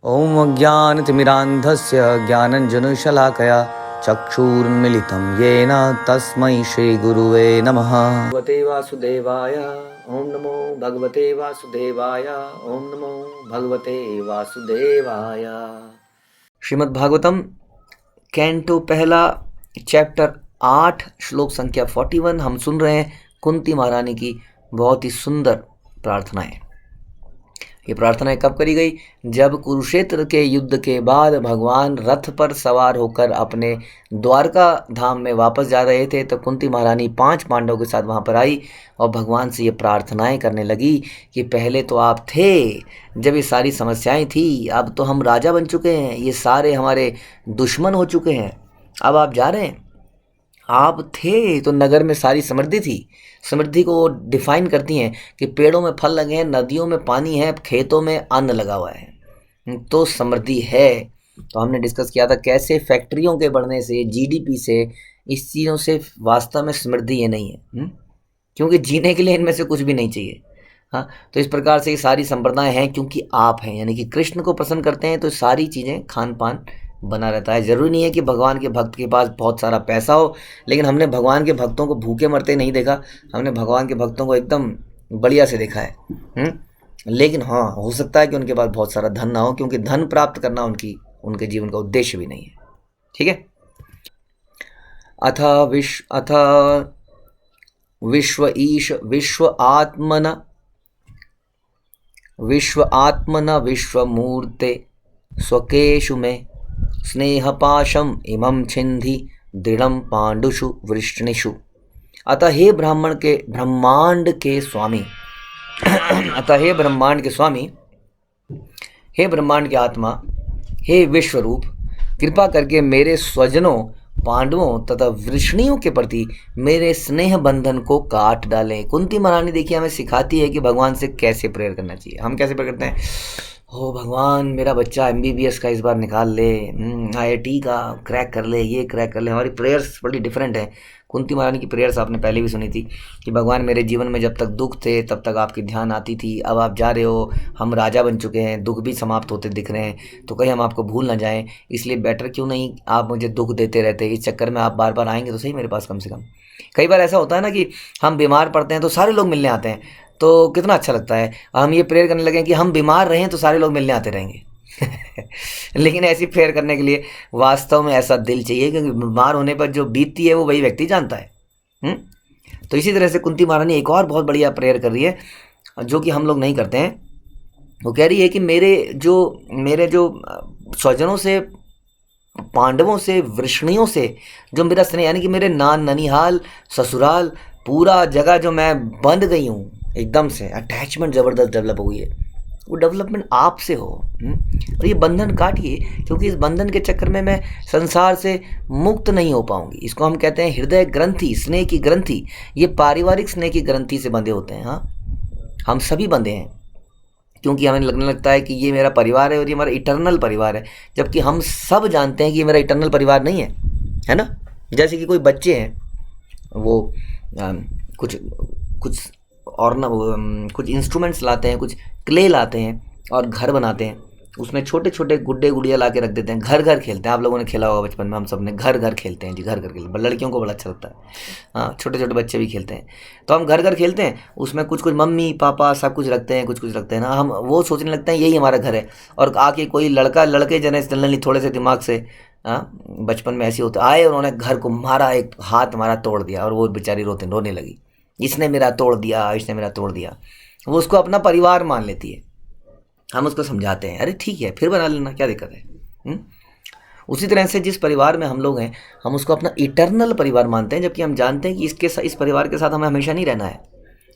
ॐ अज्ञानतिमिरान्धस्य ज्ञानञ्जनशलाकया चक्षुरुन्मिलितं येन तस्मै श्रीगुरुवे नमः। भगवते वासुदेवाय ॐ नमो भगवते वासुदेवाय ॐ नमो भगवते वासुदेवाय। श्रीमद् भागवतम कैंटो पहला चैप्टर 8 श्लोक संख्या 41 हम सुन रहे हैं कुंती महारानी की बहुत ही सुंदर प्रार्थनाएं। ये प्रार्थनाएं कब करी गई? जब कुरुक्षेत्र के युद्ध के बाद भगवान रथ पर सवार होकर अपने द्वारका धाम में वापस जा रहे थे, तो कुंती महारानी 5 पांडवों के साथ वहाँ पर आई और भगवान से ये प्रार्थनाएं करने लगी कि पहले तो आप थे जब ये सारी समस्याएं थी, अब तो हम राजा बन चुके हैं, ये सारे हमारे दुश्मन हो चुके हैं, अब आप जा रहे हैं। आप थे तो नगर में सारी समृद्धि थी। समृद्धि को डिफाइन करती हैं कि पेड़ों में फल लगे हैं, नदियों में पानी है, खेतों में अन्न लगा हुआ है, तो समृद्धि है। तो हमने डिस्कस किया था कैसे फैक्ट्रियों के बढ़ने से, जीडीपी से, इस चीज़ों से वास्तव में समृद्धि ये नहीं है, क्योंकि जीने के लिए इनमें से कुछ भी नहीं चाहिए। हाँ, तो इस प्रकार से ये सारी संप्रदाएं हैं क्योंकि आप हैं, यानी कि कृष्ण को पसंद करते हैं, तो सारी चीज़ें खान पान बना रहता है। ज़रूरी नहीं है कि भगवान के भक्त के पास बहुत सारा पैसा हो, लेकिन हमने भगवान के भक्तों को भूखे मरते नहीं देखा, हमने भगवान के भक्तों को एकदम बढ़िया से देखा है। लेकिन हाँ, हो सकता है कि उनके पास बहुत सारा धन ना हो, क्योंकि धन प्राप्त करना उनके जीवन का उद्देश्य भी नहीं है। ठीक है। अथ विश्व आत्मन विश्वमूर्ते स्वकेशु में स्नेहपाशम इमं छिन्धि दृढ़ं पांडुषु वृष्णिषु। अतः हे ब्रह्मांड के स्वामी हे ब्रह्मांड के आत्मा, हे विश्वरूप, कृपा करके मेरे स्वजनों पांडवों तथा वृष्णियों के प्रति मेरे स्नेह बंधन को काट डालें। कुंती महारानी देखिए हमें सिखाती है कि भगवान से कैसे प्रेयर करना चाहिए। हम कैसे प्रेयर करते हैं? हो भगवान, मेरा बच्चा MBBS का इस बार निकाल ले, IIT का क्रैक कर ले, ये क्रैक कर ले। हमारी प्रेयर्स बड़ी डिफरेंट है। कुंती महारानी की प्रेयर्स आपने पहले भी सुनी थी कि भगवान मेरे जीवन में जब तक दुख थे तब तक आपकी ध्यान आती थी, अब आप जा रहे हो, हम राजा बन चुके हैं, दुख भी समाप्त होते दिख रहे हैं, तो कहीं हम आपको भूल ना जाएं, इसलिए बेटर क्यों नहीं आप मुझे दुख देते रहते, इस चक्कर में आप बार बार आएंगे तो सही मेरे पास कम से कम। कई बार ऐसा होता है ना कि हम बीमार पड़ते हैं तो सारे लोग मिलने आते हैं, तो कितना अच्छा लगता है। हम ये प्रेयर करने लगे कि हम बीमार रहें तो सारे लोग मिलने आते रहेंगे लेकिन ऐसी प्रेयर करने के लिए वास्तव में ऐसा दिल चाहिए, क्योंकि बीमार होने पर जो बीतती है वो वही व्यक्ति जानता है। तो इसी तरह से कुंती महारानी एक और बहुत बढ़िया प्रेयर कर रही है जो कि हम लोग नहीं करते हैं। वो कह रही है कि मेरे जो स्वजनों से, पांडवों से, वृष्णियों से जो मेरा स्नेह, यानी कि मेरे ननिहाल, ससुराल, पूरा जगह जो मैं बंध गई हूँ, एकदम से अटैचमेंट ज़बरदस्त डेवलप हुई है, वो डेवलपमेंट आपसे हो। और ये बंधन काटिए, क्योंकि इस बंधन के चक्कर में मैं संसार से मुक्त नहीं हो पाऊंगी। इसको हम कहते हैं हृदय ग्रंथि, स्नेह की ग्रंथि। ये पारिवारिक स्नेह की ग्रंथि से बंधे होते हैं। हाँ, हम सभी बंधे हैं, क्योंकि हमें लगने लगता है कि ये मेरा परिवार है और ये हमारा इटर्नल परिवार है, जबकि हम सब जानते हैं कि ये मेरा इटर्नल परिवार नहीं है ना। जैसे कि कोई बच्चे हैं, वो कुछ इंस्ट्रूमेंट्स लाते हैं, कुछ क्ले लाते हैं और घर बनाते हैं, उसमें छोटे छोटे गुड्डे गुड़िया ला के रख देते हैं, घर घर खेलते हैं। आप लोगों ने खेला होगा बचपन में, हम सब ने घर घर खेलते हैं जी, घर घर खेलते हैं। लड़कियों को बड़ा अच्छा लगता है, हाँ, छोटे छोटे बच्चे भी खेलते हैं। तो हम घर घर खेलते हैं, उसमें कुछ मम्मी पापा सब कुछ रखते हैं, कुछ रखते हैं ना। हम वो सोचने लगते हैं यही हमारा घर है, और आके कोई लड़के जनरली थोड़े से दिमाग से, बचपन में ऐसे होते आए, उन्होंने घर को मारा, एक हाथ हमारा तोड़ दिया, और वो बेचारी रोने लगी, इसने मेरा तोड़ दिया। वो उसको अपना परिवार मान लेती है। हम उसको समझाते हैं, अरे ठीक है, फिर बना लेना, क्या दिक्कत है। उसी तरह से जिस परिवार में हम लोग हैं, हम उसको अपना इटर्नल परिवार मानते हैं, जबकि हम जानते हैं कि इस परिवार के साथ हमें हमेशा नहीं रहना है।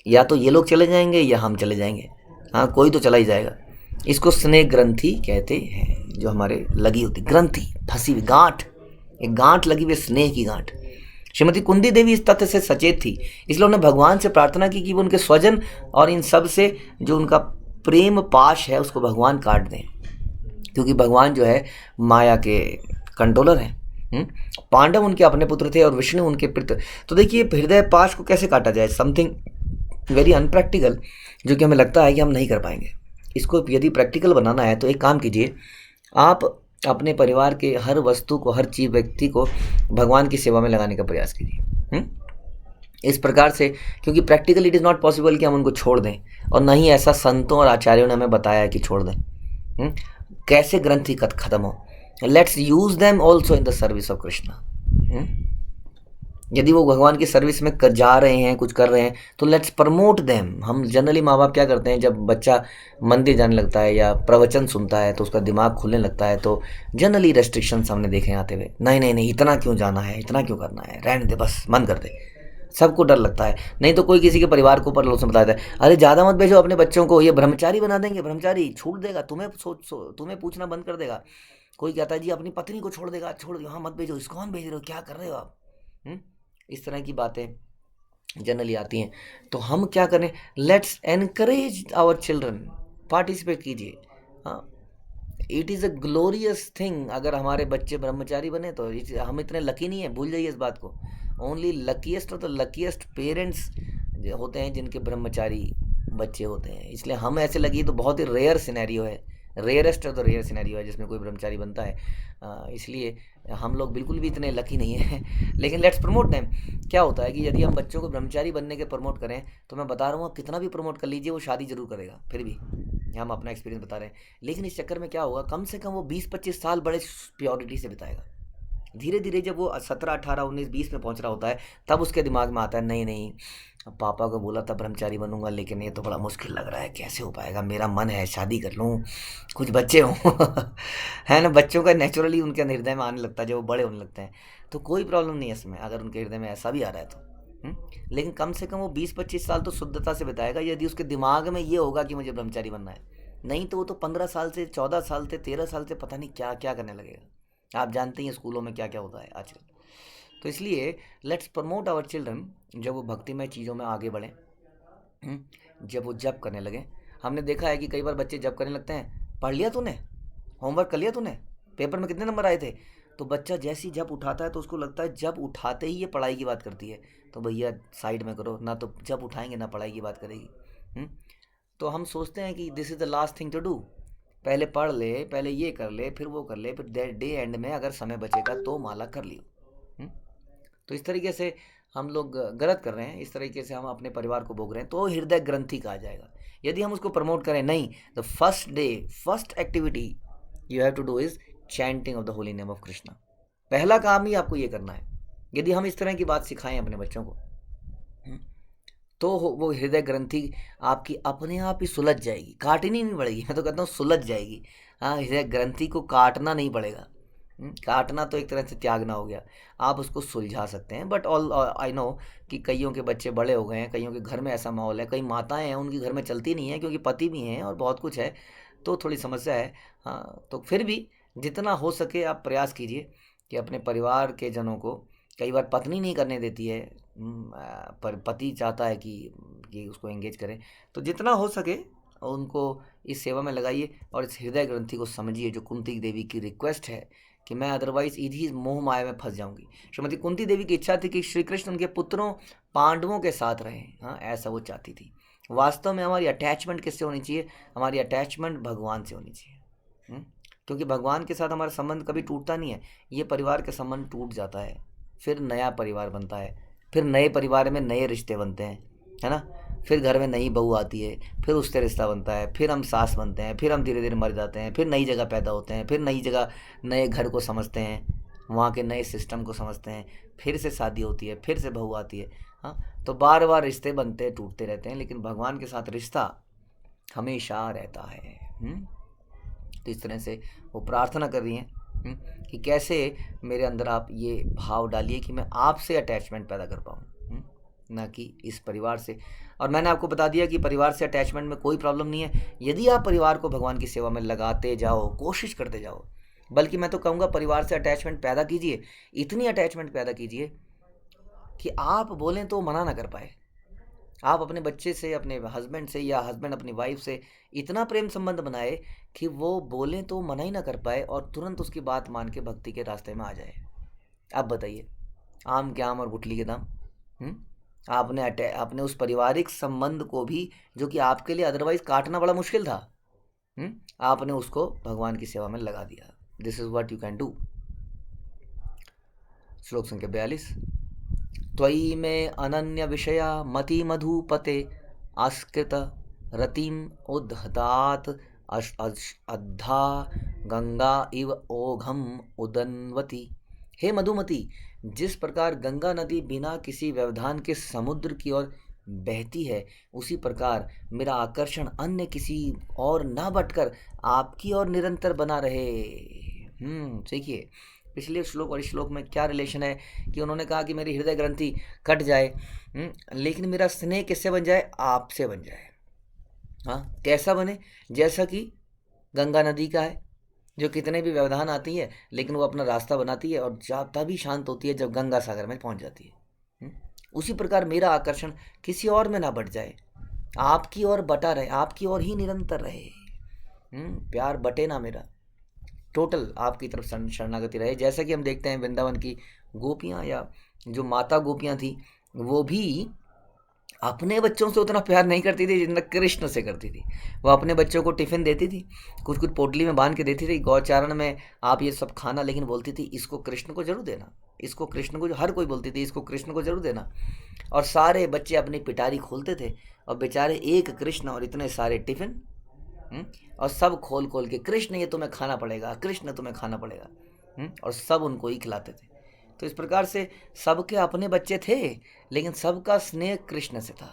या तो ये लोग चले जाएंगे या हम चले जाएंगे, हाँ, कोई तो चला ही जाएगा। इसको स्नेह ग्रंथि कहते हैं, जो हमारे लगी होती ग्रंथि, फंसी हुई गांठ, एक गांठ लगी हुई, स्नेह की गांठ। श्रीमती कुंती देवी इस तथ्य से सचेत थी, इसलिए उन्होंने भगवान से प्रार्थना की कि वो उनके स्वजन और इन सब से जो उनका प्रेम पाश है उसको भगवान काट दें, क्योंकि भगवान जो है माया के कंट्रोलर हैं। पांडव उनके अपने पुत्र थे और विष्णु उनके पितृ। तो देखिए हृदय पाश को कैसे काटा जाए, समथिंग वेरी अनप्रैक्टिकल, जो कि हमें लगता है कि हम नहीं कर पाएंगे। इसको यदि प्रैक्टिकल बनाना है तो एक काम कीजिए, आप अपने परिवार के हर वस्तु को, हर चीज, व्यक्ति को भगवान की सेवा में लगाने का प्रयास कीजिए। इस प्रकार से, क्योंकि practically it is not possible कि हम उनको छोड़ दें, और न ही ऐसा संतों और आचार्यों ने हमें बताया है कि छोड़ दें। कैसे ग्रंथि खत्म हो, let's use them also in the service of Krishna. यदि वो भगवान की सर्विस में जा रहे हैं, कुछ कर रहे हैं, तो लेट्स प्रमोट देम। हम जनरली माँ बाप क्या करते हैं, जब बच्चा मंदिर जाने लगता है या प्रवचन सुनता है तो उसका दिमाग खुलने लगता है, तो जनरली रेस्ट्रिक्शंस हमने देखे हैं आते हुए, नहीं नहीं नहीं, इतना क्यों जाना है, इतना क्यों करना है, रहने दे, बस मन कर दे। सबको डर लगता है। नहीं तो कोई किसी के परिवार को ऊपर लोग बताता है, अरे ज़्यादा मत भेजो अपने बच्चों को, ये ब्रह्मचारी बना देंगे, ब्रह्मचारी छूट देगा, तुम्हें पूछना बंद कर देगा। कोई कहता है जी अपनी पत्नी को छोड़ देगा, छोड़ दो, हाँ मत भेजो, इसको कौन भेज रहे हो, क्या कर रहे हो आप। इस तरह की बातें जनरली आती हैं। तो हम क्या करें, let's encourage our children, participate कीजिए। हाँ, it is a glorious thing अगर हमारे बच्चे ब्रह्मचारी बने, तो हम इतने लकी नहीं है, भूल जाइए इस बात को। ओनली लकीएस्ट और द लकीएस्ट पेरेंट्स होते हैं जिनके ब्रह्मचारी बच्चे होते हैं। इसलिए हम ऐसे लगी तो बहुत ही रेयर सिनेरियो है, रेयरेस्ट और द रेयर सिनेरियो है जिसमें कोई ब्रह्मचारी बनता है। इसलिए हम लोग बिल्कुल भी इतने लकी नहीं हैं। लेकिन लेट्स प्रमोट देम। क्या होता है कि यदि हम बच्चों को ब्रह्मचारी बनने के प्रमोट करें, तो मैं बता रहा हूँ कितना भी प्रमोट कर लीजिए, वो शादी जरूर करेगा फिर भी। हम अपना एक्सपीरियंस बता रहे हैं। लेकिन इस चक्कर में क्या होगा, कम से कम वो 20-25 साल बड़े प्योरिटी से बिताएगा। धीरे धीरे जब वो 17, 18, 19, 20 में पहुंच रहा होता है, तब उसके दिमाग में आता है, नहीं नहीं, अब पापा को बोला था ब्रह्मचारी बनूंगा, लेकिन ये तो बड़ा मुश्किल लग रहा है, कैसे हो पाएगा, मेरा मन है शादी कर लूँ, कुछ बच्चे हों। है ना, बच्चों का नेचुरली उनके हृदय में आने लगता है जब वो बड़े होने लगते हैं। तो कोई प्रॉब्लम नहीं है इसमें, अगर उनके हृदय में ऐसा भी आ रहा है तो। लेकिन कम से कम वो 20-25 साल तो शुद्धता से बिताएगा, यदि उसके दिमाग में ये होगा कि मुझे ब्रह्मचारी बनना है। नहीं तो वो तो 15 साल से, 14 साल से, 13 साल से पता नहीं क्या क्या करने लगेगा। आप जानते हैं स्कूलों में क्या क्या होता है आजकल। तो इसलिए लेट्स प्रमोट आवर चिल्ड्रन, जब वो भक्तिमय चीज़ों में आगे बढ़ें, जब वो जप करने लगे। हमने देखा है कि कई बार बच्चे जप करने लगते हैं, पढ़ लिया तूने, होमवर्क कर लिया तूने, पेपर में कितने नंबर आए थे। तो बच्चा जैसे ही जप उठाता है तो उसको लगता है जब उठाते ही ये पढ़ाई की बात करती है, तो भैया साइड में करो ना, तो जब उठाएंगे ना पढ़ाई की बात करेगी। तो हम सोचते हैं कि this is the last thing to do, पहले पढ़ ले, पहले ये कर ले, फिर वो कर ले, फिर डे एंड में अगर समय बचेगा तो माला कर लियो। तो इस तरीके से हम लोग गलत कर रहे हैं, इस तरीके से हम अपने परिवार को भोग रहे हैं। तो हृदय ग्रंथि कहा जाएगा यदि हम उसको प्रमोट करें। नहीं, the first day, first activity you have to do is chanting of the holy name of Krishna. पहला काम ही आपको ये करना है। यदि हम इस तरह की बात सिखाएं अपने बच्चों को, तो वो हृदय ग्रंथि आपकी अपने आप ही सुलझ जाएगी, काटनी नहीं पड़ेगी। मैं तो कहता हूँ सुलझ जाएगी। हाँ, हृदय ग्रंथि को काटना नहीं पड़ेगा। काटना तो एक तरह से त्यागना हो गया, आप उसको सुलझा सकते हैं। बट ऑल आई नो कि कईयों के बच्चे बड़े हो गए हैं, कईयों के घर में ऐसा माहौल है, कई माताएं हैं उनके घर में चलती नहीं है क्योंकि पति भी हैं और बहुत कुछ है, तो थोड़ी समस्या है। हाँ, तो फिर भी जितना हो सके आप प्रयास कीजिए कि अपने परिवार के जनों को, कई बार पत्नी नहीं करने देती है, पर पति चाहता है कि उसको एंगेज करें, तो जितना हो सके उनको इस सेवा में लगाइए और इस हृदय ग्रंथि को समझिए, जो कुंती देवी की रिक्वेस्ट है कि मैं अदरवाइज इसी मोह माया में फंस जाऊंगी। श्रीमती कुंती देवी की इच्छा थी कि श्री कृष्ण उनके पुत्रों पांडवों के साथ रहें। हाँ, ऐसा वो चाहती थी। वास्तव में हमारी अटैचमेंट किससे होनी चाहिए, हमारी अटैचमेंट भगवान से होनी चाहिए। क्योंकि भगवान के साथ हमारा संबंध कभी टूटता नहीं है, ये परिवार का संबंध टूट जाता है, फिर नया परिवार बनता है, फिर नए परिवार में नए रिश्ते बनते हैं, है ना। फिर घर में नई बहू आती है, फिर उससे रिश्ता बनता है, फिर हम सास बनते हैं, फिर हम धीरे धीरे मर जाते हैं, फिर नई जगह पैदा होते हैं, फिर नई जगह नए घर को समझते हैं, वहाँ के नए सिस्टम को समझते हैं, फिर से शादी होती है, फिर से बहू आती है। हाँ, तो बार बार रिश्ते बनते टूटते रहते हैं, लेकिन भगवान के साथ रिश्ता हमेशा रहता है। तो इस तरह से वो प्रार्थना कर रही हैं कि कैसे मेरे अंदर आप ये भाव डालिए कि मैं आपसे अटैचमेंट पैदा कर पाऊँ, ना कि इस परिवार से। और मैंने आपको बता दिया कि परिवार से अटैचमेंट में कोई प्रॉब्लम नहीं है, यदि आप परिवार को भगवान की सेवा में लगाते जाओ, कोशिश करते जाओ। बल्कि मैं तो कहूँगा परिवार से अटैचमेंट पैदा कीजिए, इतनी अटैचमेंट पैदा कीजिए कि आप बोलें तो मना ना कर पाए। आप अपने बच्चे से, अपने हस्बैंड से, या हस्बैंड अपनी वाइफ से इतना प्रेम संबंध बनाए कि वो बोलें तो मना ही ना कर पाए और तुरंत उसकी बात मान के भक्ति के रास्ते में आ जाए। अब बताइए, आम के आम और गुठली के दाम। आपने उस पारिवारिक संबंध को भी, जो कि आपके लिए अदरवाइज काटना बड़ा मुश्किल था, आपने उसको भगवान की सेवा में लगा दिया। This is what you can do. श्लोक संख्या 42। त्वयि में अनन्य विषया मति मधुपते आस्कृत रतिम उद्धतात् अद्धा गंगा इव ओघम उदन्वती। हे मधुमती, जिस प्रकार गंगा नदी बिना किसी व्यवधान के समुद्र की ओर बहती है, उसी प्रकार मेरा आकर्षण अन्य किसी और ना भटकर आपकी ओर निरंतर बना रहे। देखिए पिछले श्लोक और इस श्लोक में क्या रिलेशन है कि उन्होंने कहा कि मेरी हृदय ग्रंथि कट जाए, लेकिन मेरा स्नेह किससे बन जाए? आपसे बन जाए। हाँ, कैसा बने? जैसा कि गंगा नदी का है, जो कितने भी व्यवधान आती है लेकिन वो अपना रास्ता बनाती है और तभी शांत होती है जब गंगा सागर में पहुंच जाती है। उसी प्रकार मेरा आकर्षण किसी और में ना बट जाए, आपकी ओर बटा रहे, आपकी ओर ही निरंतर रहे। प्यार बटे ना मेरा, टोटल आपकी तरफ शरणागति रहे। जैसा कि हम देखते हैं वृंदावन की गोपियाँ या जो माता गोपियाँ थी, वो भी अपने बच्चों से उतना प्यार नहीं करती थी जितना कृष्ण से करती थी। वो अपने बच्चों को टिफ़िन देती थी, कुछ कुछ पोटली में बांध के देती थी, गौचारण में आप ये सब खाना, लेकिन बोलती थी इसको कृष्ण को जरूर देना, इसको कृष्ण को, जो हर कोई बोलती थी इसको कृष्ण को जरूर देना। और सारे बच्चे अपनी पिटारी खोलते थे और बेचारे एक कृष्ण और इतने सारे टिफ़िन, और सब खोल खोल के कृष्ण ये तुम्हें खाना पड़ेगा, कृष्ण तुम्हें खाना पड़ेगा, और सब उनको ही खिलाते थे। तो इस प्रकार से सबके अपने बच्चे थे लेकिन सबका स्नेह कृष्ण से था।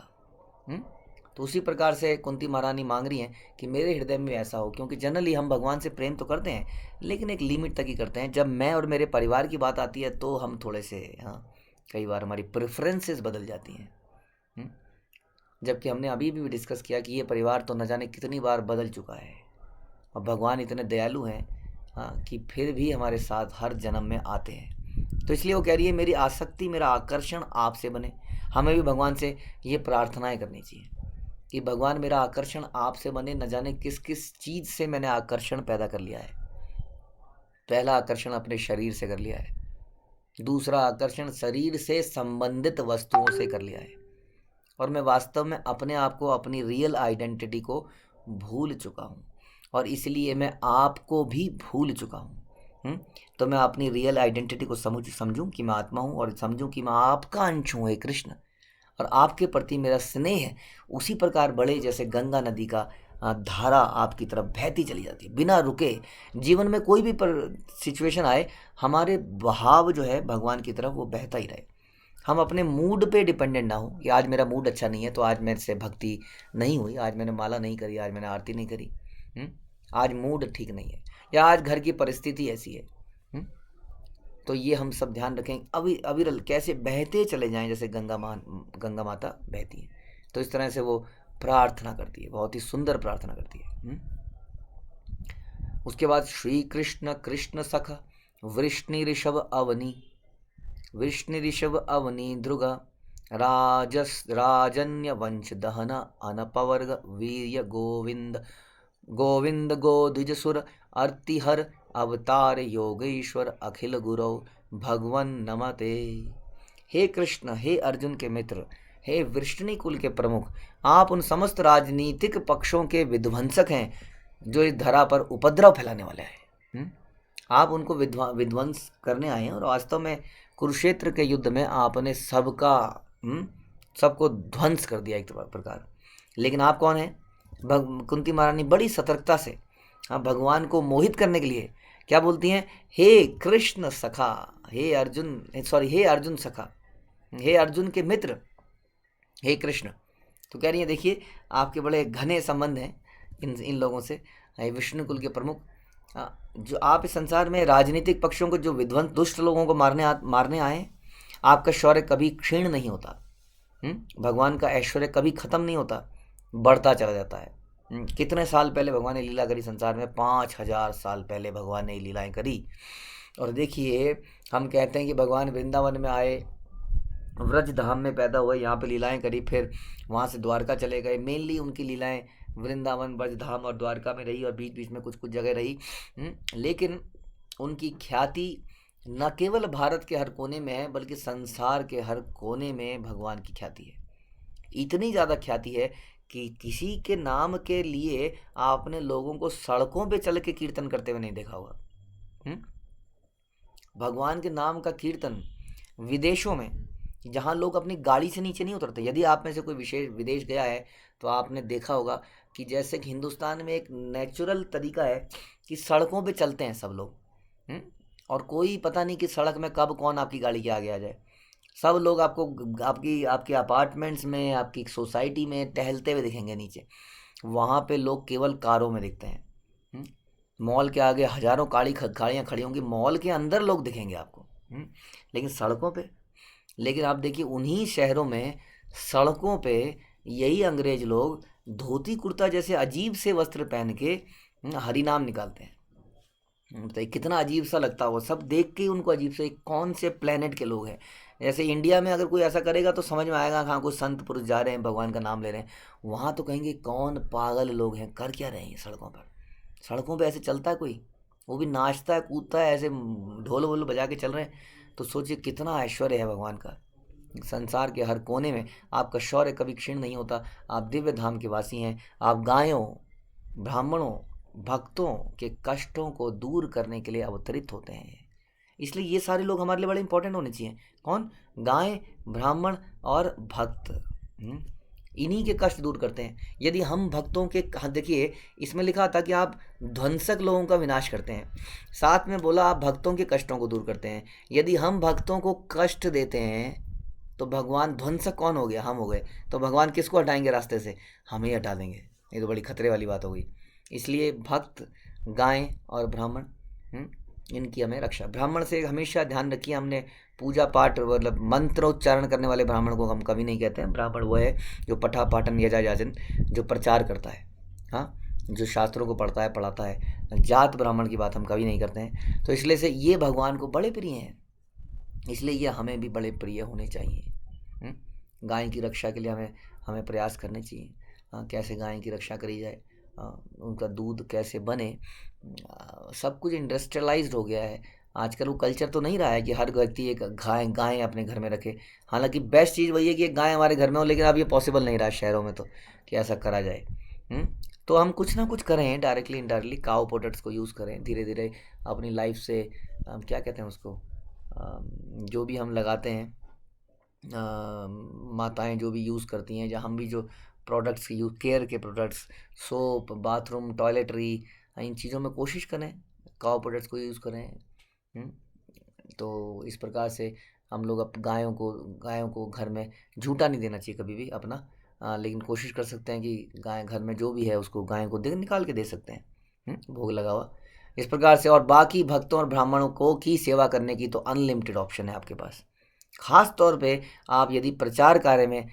तो उसी प्रकार से कुंती महारानी मांग रही हैं कि मेरे हृदय में ऐसा हो, क्योंकि जनरली हम भगवान से प्रेम तो करते हैं लेकिन एक लिमिट तक ही करते हैं। जब मैं और मेरे परिवार की बात आती है तो हम थोड़े से, कई बार हमारी प्रेफरेंसेस बदल जाती हैं। जबकि हमने अभी भी डिस्कस किया कि ये परिवार तो न जाने कितनी बार बदल चुका है और भगवान इतने दयालु हैं कि फिर भी हमारे साथ हर जन्म में आते हैं। तो इसलिए वो कह रही है मेरी आसक्ति, मेरा आकर्षण आपसे बने। हमें भी भगवान से ये प्रार्थनाएं करनी चाहिए कि भगवान मेरा आकर्षण आपसे बने। न जाने किस किस चीज़ से मैंने आकर्षण पैदा कर लिया है। पहला आकर्षण अपने शरीर से कर लिया है, दूसरा आकर्षण शरीर से संबंधित वस्तुओं से कर लिया है, और मैं वास्तव में अपने आप को, अपनी रियल आइडेंटिटी को भूल चुका हूँ, और इसलिए मैं आपको भी भूल चुका हूँ। तो मैं अपनी रियल आइडेंटिटी को समझूं कि मैं आत्मा हूँ, और समझूं कि मैं आपका अंश हूँ हे कृष्ण, और आपके प्रति मेरा स्नेह उसी प्रकार बढ़े जैसे गंगा नदी का धारा आपकी तरफ बहती चली जाती है बिना रुके। जीवन में कोई भी सिचुएशन आए, हमारे बहाव जो है भगवान की तरफ वो बहता ही रहे। हम अपने मूड पे डिपेंडेंट ना हो कि आज मेरा मूड अच्छा नहीं है तो आज मेरे से भक्ति नहीं हुई, आज मैंने माला नहीं करी, आज मैंने आरती नहीं करी, आज मूड ठीक नहीं है, या आज घर की परिस्थिति ऐसी है। तो ये हम सब ध्यान रखें, अविरल कैसे बहते चले जाएं जैसे गंगा माता बहती है। तो इस तरह से वो प्रार्थना करती है, बहुत ही सुंदर प्रार्थना करती है। उसके बाद श्री कृष्ण कृष्ण सख वृष्णि ऋषभ अवनी ध्रुग राजन्य वंश दहन अनपवर्ग वीर्य गोविंद गोद्विजसुर अर्तिहर अवतार योगेश्वर अखिल गुरौ भगवन नमते। हे कृष्ण, हे अर्जुन के मित्र, हे वृष्णि कुल के प्रमुख, आप उन समस्त राजनीतिक पक्षों के विध्वंसक हैं जो इस धरा पर उपद्रव फैलाने वाले हैं। आप उनको विध्वंस करने आए हैं, और वास्तव में कुरुक्षेत्र के युद्ध में आपने सबको ध्वंस कर दिया एक प्रकार। लेकिन आप कौन हैं? कुंती महारानी बड़ी सतर्कता से भगवान को मोहित करने के लिए क्या बोलती हैं? हे कृष्ण सखा, हे अर्जुन सखा, हे अर्जुन के मित्र, हे कृष्ण। तो कह रही है देखिए आपके बड़े घने संबंध हैं इन लोगों से, विष्णु कुल के प्रमुख, जो आप इस संसार में राजनीतिक पक्षों को, जो विध्वंस दुष्ट लोगों को मारने आए। आपका शौर्य कभी क्षीण नहीं होता, भगवान का ऐश्वर्य कभी खत्म नहीं होता, बढ़ता चला जाता है। कितने साल पहले भगवान ने लीला करी संसार में? 5000 साल पहले भगवान ने लीलाएं करी। और देखिए हम कहते हैं कि भगवान वृंदावन में आए, व्रज धाम में पैदा हुए, यहाँ पे लीलाएं करी, फिर वहाँ से द्वारका चले गए। मेनली उनकी लीलाएं वृंदावन, ब्रज धाम और द्वारका में रही, और बीच बीच में कुछ कुछ जगह रही। लेकिन उनकी ख्याति न केवल भारत के हर कोने में है बल्कि संसार के हर कोने में भगवान की ख्याति है। इतनी ज़्यादा ख्याति है कि किसी के नाम के लिए आपने लोगों को सड़कों पे चल के कीर्तन करते हुए नहीं देखा होगा। हम्म? भगवान के नाम का कीर्तन विदेशों में, जहाँ लोग अपनी गाड़ी से नीचे नहीं उतरते। यदि आप में से कोई विशेष विदेश गया है तो आपने देखा होगा कि जैसे कि हिंदुस्तान में एक नेचुरल तरीका है कि सड़कों पे चलते हैं सब लोग। हम्म? और कोई पता नहीं कि सड़क में कब कौन आपकी गाड़ी के आगे आ जाए। सब लोग आपको आपकी आपके अपार्टमेंट्स में, आपकी सोसाइटी में टहलते हुए दिखेंगे नीचे। वहाँ पे लोग केवल कारों में दिखते हैं। हम्म? मॉल के आगे हजारों गाड़ियाँ खड़ी होंगी, मॉल के अंदर लोग दिखेंगे आपको। लेकिन सड़कों पे, लेकिन आप देखिए उन्हीं शहरों में सड़कों पे यही अंग्रेज लोग धोती कुर्ता जैसे अजीब से वस्त्र पहन के हरि नाम निकालते हैं। तो कितना अजीब सा लगता है, वो सब देख के ही उनको अजीब से, कौन से प्लेनेट के लोग हैं। जैसे इंडिया में अगर कोई ऐसा करेगा तो समझ में आएगा, हाँ कोई संत पुरुष जा रहे हैं भगवान का नाम ले रहे हैं। वहाँ तो कहेंगे कौन पागल लोग हैं, कर क्या रहे हैं सड़कों पर। सड़कों पे ऐसे चलता है कोई, वो भी नाचता है कूदता है, ऐसे ढोल वोल बजा के चल रहे हैं। तो सोचिए कितना ऐश्वर्य है भगवान का। संसार के हर कोने में आपका शौर्य कभी क्षीण नहीं होता। आप दिव्य धाम के वासी हैं। आप गायों, ब्राह्मणों, भक्तों के कष्टों को दूर करने के लिए अवतरित होते हैं। इसलिए ये सारे लोग हमारे लिए बड़े इंपॉर्टेंट होने चाहिए। कौन? गाय, ब्राह्मण और भक्त। इन्हीं के कष्ट दूर करते हैं। यदि हम भक्तों के, हाँ देखिए इसमें लिखा था कि आप ध्वंसक लोगों का विनाश करते हैं, साथ में बोला आप भक्तों के कष्टों को दूर करते हैं। यदि हम भक्तों को कष्ट देते हैं तो भगवान, ध्वंसक कौन हो गया? हम हो गए। तो भगवान किसको हटाएंगे रास्ते से? हम ही हटा देंगे। ये तो बड़ी खतरे वाली बात हो गई। इसलिए भक्त, गाय और ब्राह्मण, इनकी हमें रक्षा। ब्राह्मण से हमेशा ध्यान रखिए, हमने पूजा पाठ मतलब मंत्रोच्चारण करने वाले ब्राह्मण को हम कभी नहीं कहते हैं। ब्राह्मण वो है जो पठा पाठन यजा याजन, जो प्रचार करता है, हाँ, जो शास्त्रों को पढ़ता है पढ़ाता है। जात ब्राह्मण की बात हम कभी नहीं करते हैं। तो इसलिए से ये भगवान को बड़े प्रिय हैं, इसलिए ये हमें भी बड़े प्रिय होने चाहिए। गाय की रक्षा के लिए हमें हमें प्रयास करने चाहिए। कैसे गाय की रक्षा करी जाए, उनका दूध कैसे बने। सब कुछ इंडस्ट्रियलाइज्ड हो गया है आजकल। वो कल्चर तो नहीं रहा है कि हर व्यक्ति एक गाय अपने घर में रखे। हालांकि बेस्ट चीज़ वही है कि एक गाय हमारे घर में हो, लेकिन अब ये पॉसिबल नहीं रहा शहरों में तो कि ऐसा करा जाए। तो हम कुछ ना कुछ करें, डायरेक्टली इनडायरेक्टली काउ प्रोडक्ट्स को यूज़ करें धीरे धीरे अपनी लाइफ से। हम क्या कहते हैं उसको, जो भी हम लगाते हैं, माताएं जो भी यूज़ करती हैं, या हम भी जो प्रोडक्ट्स की यूज, केयर के प्रोडक्ट्स, सोप, बाथरूम, टॉयलेटरी, इन चीज़ों में कोशिश करें काउ प्रोडक्ट्स को यूज़ करें। तो इस प्रकार से हम लोग अब गायों को घर में झूठा नहीं देना चाहिए कभी भी अपना। लेकिन कोशिश कर सकते हैं कि गाय घर में जो भी है उसको गाय को निकाल के दे सकते हैं, भोग लगा हुआ। इस प्रकार से, और बाकी भक्तों और ब्राह्मणों को की सेवा करने की तो अनलिमिटेड ऑप्शन है आपके पास। खास तौर पे आप यदि प्रचार कार्य में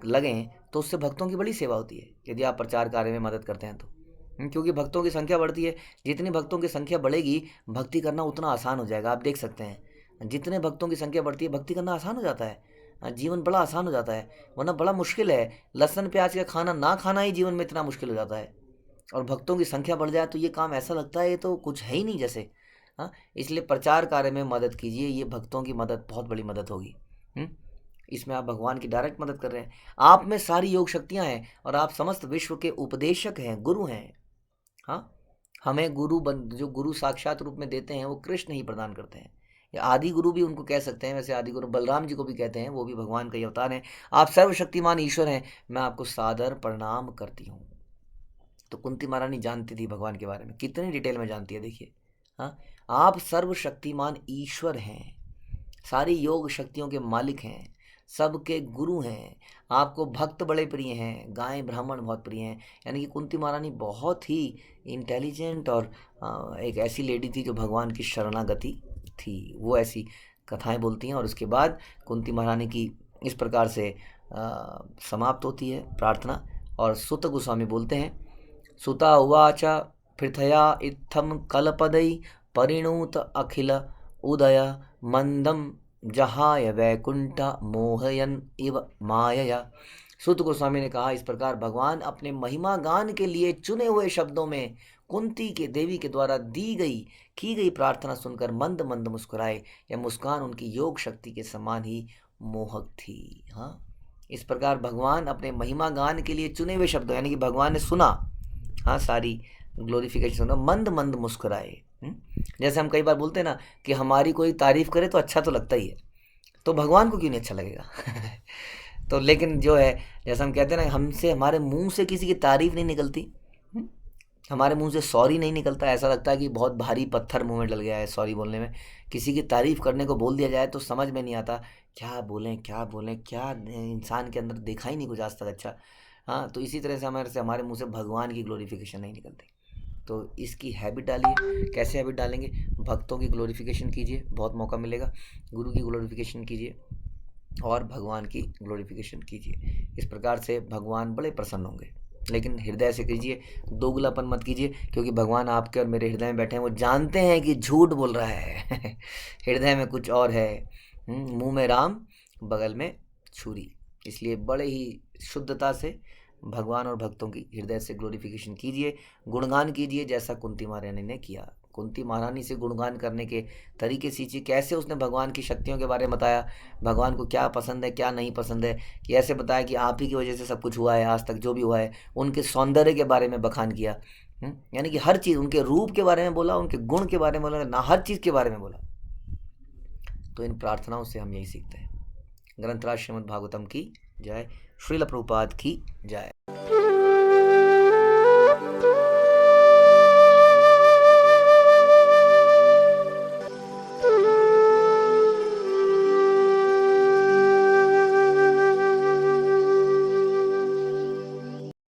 लगें तो उससे भक्तों की बड़ी सेवा होती है, यदि आप प्रचार कार्य में मदद करते हैं तो। क्योंकि भक्तों की संख्या बढ़ती है, जितनी भक्तों की संख्या बढ़ेगी भक्ति करना उतना आसान हो जाएगा। आप देख सकते हैं जितने भक्तों की संख्या बढ़ती है भक्ति करना आसान हो जाता है, जीवन बड़ा आसान हो जाता है। वरना बड़ा मुश्किल है, लहसुन प्याज का खाना ना खाना ही जीवन में इतना मुश्किल हो जाता है। और भक्तों की संख्या बढ़ जाए तो ये काम ऐसा लगता है ये तो कुछ है ही नहीं जैसे। हाँ, इसलिए प्रचार कार्य में मदद कीजिए, ये भक्तों की मदद बहुत बड़ी मदद होगी। इसमें आप भगवान की डायरेक्ट मदद कर रहे हैं। आप में सारी योग शक्तियाँ हैं और आप समस्त विश्व के उपदेशक हैं, गुरु हैं। हाँ, हमें जो गुरु साक्षात रूप में देते हैं वो कृष्ण ही प्रदान करते हैं, या आदि गुरु भी उनको कह सकते हैं। वैसे आदि गुरु बलराम जी को भी कहते हैं, वो भी भगवान का ही अवतार हैं। आप सर्वशक्तिमान ईश्वर हैं, मैं आपको सादर प्रणाम करती हूँ। तो कुंती महारानी जानती थी भगवान के बारे में, कितनी डिटेल में जानती है देखिए। हाँ, आप सर्वशक्तिमान ईश्वर हैं, सारी योग शक्तियों के मालिक हैं, सबके गुरु हैं। आपको भक्त बड़े प्रिय हैं, गाय ब्राह्मण बहुत प्रिय हैं। यानी कि कुंती महारानी बहुत ही इंटेलिजेंट और एक ऐसी लेडी थी जो भगवान की शरणागति थी। वो ऐसी कथाएं बोलती हैं। और उसके बाद कुंती महारानी की इस प्रकार से समाप्त होती है प्रार्थना। और सुत गोस्वामी बोलते हैं, सुता उवाच पृथया इत्थम कलपदई परिणूत अखिल उदय मंदम जहाय वैकुंठ मोहयन इव मायया। सुत गोस्वामी ने कहा, इस प्रकार भगवान अपने महिमा गान के लिए चुने हुए शब्दों में कुंती के देवी के द्वारा की गई प्रार्थना सुनकर मंद मंद मुस्कुराए। यह मुस्कान उनकी योग शक्ति के समान ही मोहक थी। हाँ, इस प्रकार भगवान अपने महिमा गान के लिए चुने हुए शब्दों, यानी कि भगवान ने सुना, हाँ, सारी ग्लोरिफिकेशन सुना, मंद मंद मुस्कुराए। जैसे हम कई बार बोलते हैं ना कि हमारी कोई तारीफ करे तो अच्छा तो लगता ही है, तो भगवान को क्यों नहीं अच्छा लगेगा। तो लेकिन जो है, जैसा हम कहते हैं ना, हमसे हमारे मुंह से किसी की तारीफ नहीं निकलती, हम्म? हमारे मुंह से सॉरी नहीं निकलता, ऐसा लगता है कि बहुत भारी पत्थर मुंह में डल गया है सॉरी बोलने में। किसी की तारीफ करने को बोल दिया जाए तो समझ में नहीं आता क्या बोलें क्या बोलें, क्या इंसान के अंदर देखा ही नहीं कुछ आज तक अच्छा। हाँ, तो इसी तरह से हमारे मुंह से भगवान की ग्लोरिफिकेशन नहीं निकलती। तो इसकी हैबिट डालिए। कैसे हैबिट डालेंगे? भक्तों की ग्लोरिफिकेशन कीजिए, बहुत मौका मिलेगा। गुरु की ग्लोरिफिकेशन कीजिए और भगवान की ग्लोरिफिकेशन कीजिए। इस प्रकार से भगवान बड़े प्रसन्न होंगे। लेकिन हृदय से कीजिए, दोगलापन मत कीजिए, क्योंकि भगवान आपके और मेरे हृदय में बैठे हैं, वो जानते हैं कि झूठ बोल रहा है। हृदय में कुछ और है, मुंह में राम बगल में छुरी। इसलिए बड़े ही शुद्धता से भगवान और भक्तों की हृदय से ग्लोरिफिकेशन कीजिए, गुणगान कीजिए, जैसा कुंती महारानी ने किया। कुंती महारानी से गुणगान करने के तरीके सींचिए, कैसे उसने भगवान की शक्तियों के बारे में बताया, भगवान को क्या पसंद है क्या नहीं पसंद है, कि ऐसे बताया कि आप ही की वजह से सब कुछ हुआ है, आज तक जो भी हुआ है। उनके सौंदर्य के बारे में बखान किया, यानी कि हर चीज़, उनके रूप के बारे में बोला, उनके गुण के बारे में बोला ना, हर चीज़ के बारे में बोला। तो इन प्रार्थनाओं से हम यही सीखते हैं। ग्रंथराज श्रीमद् भागवतम की जय, श्रील प्रभुपाद की जय।